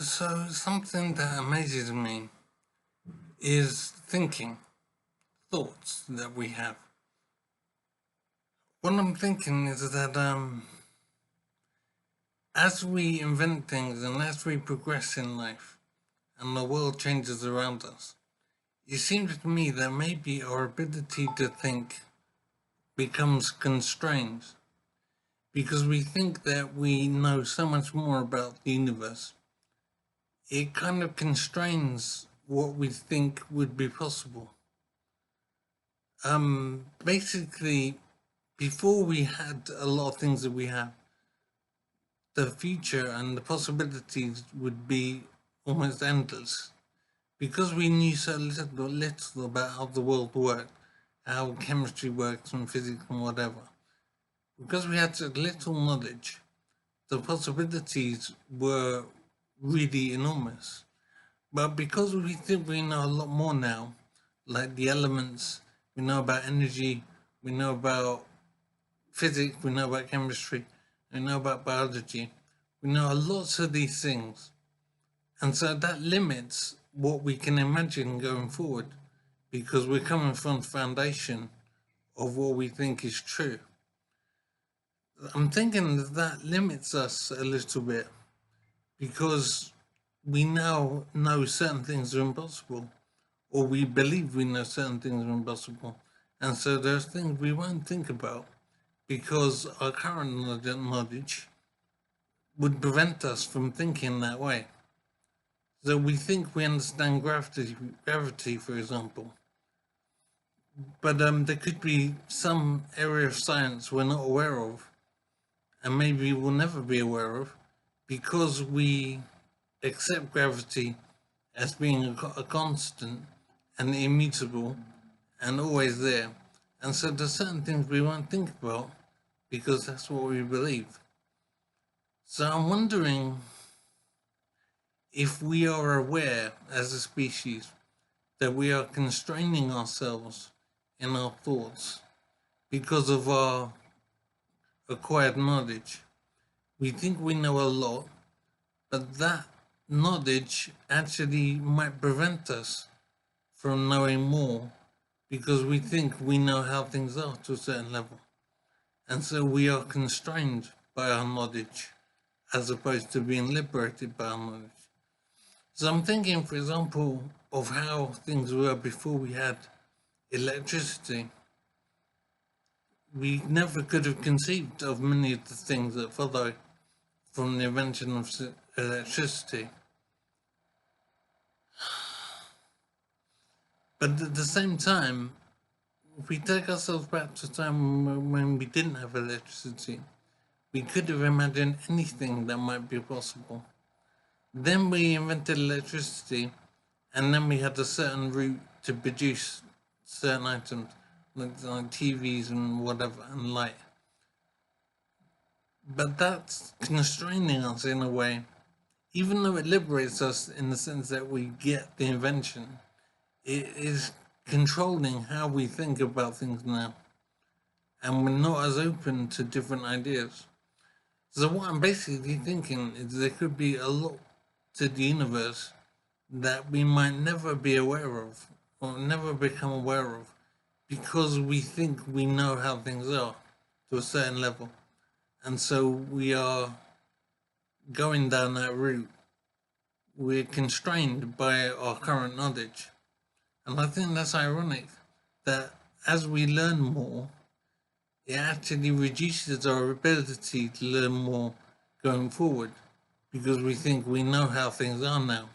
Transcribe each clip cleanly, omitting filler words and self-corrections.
So something that amazes me is thinking, thoughts that we have. What I'm thinking is that as we invent things and as we progress in life and the world changes around us, it seems to me that maybe our ability to think becomes constrained because we think that we know so much more about the universe. It kind of constrains what we think would be possible. Basically, before we had a lot of things that we have, the future and the possibilities would be almost endless. Because we knew so little about how the world worked, how chemistry works and physics and whatever, because we had so little knowledge, the possibilities were really enormous. But because we think we know a lot more now, like the elements, we know about energy, we know about physics, we know about chemistry, we know about biology, we know lots of these things. And so that limits what we can imagine going forward because we're coming from the foundation of what we think is true. I'm thinking that limits us a little bit because we now know certain things are impossible, or we believe we know certain things are impossible. And so there's things we won't think about because our current knowledge would prevent us from thinking that way. So we think we understand gravity, for example, but there could be some area of science we're not aware of, and maybe we'll never be aware of, because we accept gravity as being a constant and immutable and always there. And so there's certain things we won't think about because that's what we believe. So I'm wondering if we are aware as a species that we are constraining ourselves in our thoughts because of our acquired knowledge. We think we know a lot, but that knowledge actually might prevent us from knowing more because we think we know how things are to a certain level. And so we are constrained by our knowledge as opposed to being liberated by our knowledge. So I'm thinking, for example, of how things were before we had electricity. We never could have conceived of many of the things that follow from the invention of electricity. But at the same time, if we take ourselves back to a time when we didn't have electricity, we could have imagined anything that might be possible. Then we invented electricity, and then we had a certain route to produce certain items, like TVs and whatever, and light. But that's constraining us in a way, even though it liberates us in the sense that we get the invention. It is controlling how we think about things now, and we're not as open to different ideas. So what I'm basically thinking is there could be a lot to the universe that we might never be aware of or never become aware of because we think we know how things are to a certain level. And so we are going down that route. We're constrained by our current knowledge. And I think that's ironic that as we learn more, it actually reduces our ability to learn more going forward because we think we know how things are now.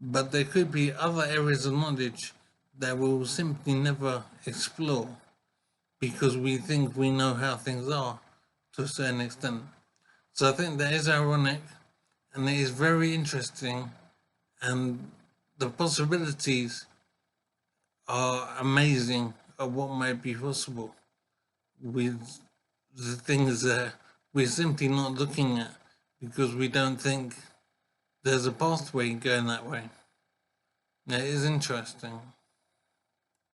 But there could be other areas of knowledge that we will simply never explore because we think we know how things are to a certain extent. So I think that is ironic and it is very interesting, and the possibilities are amazing of what might be possible with the things that we're simply not looking at because we don't think there's a pathway going that way. It is interesting.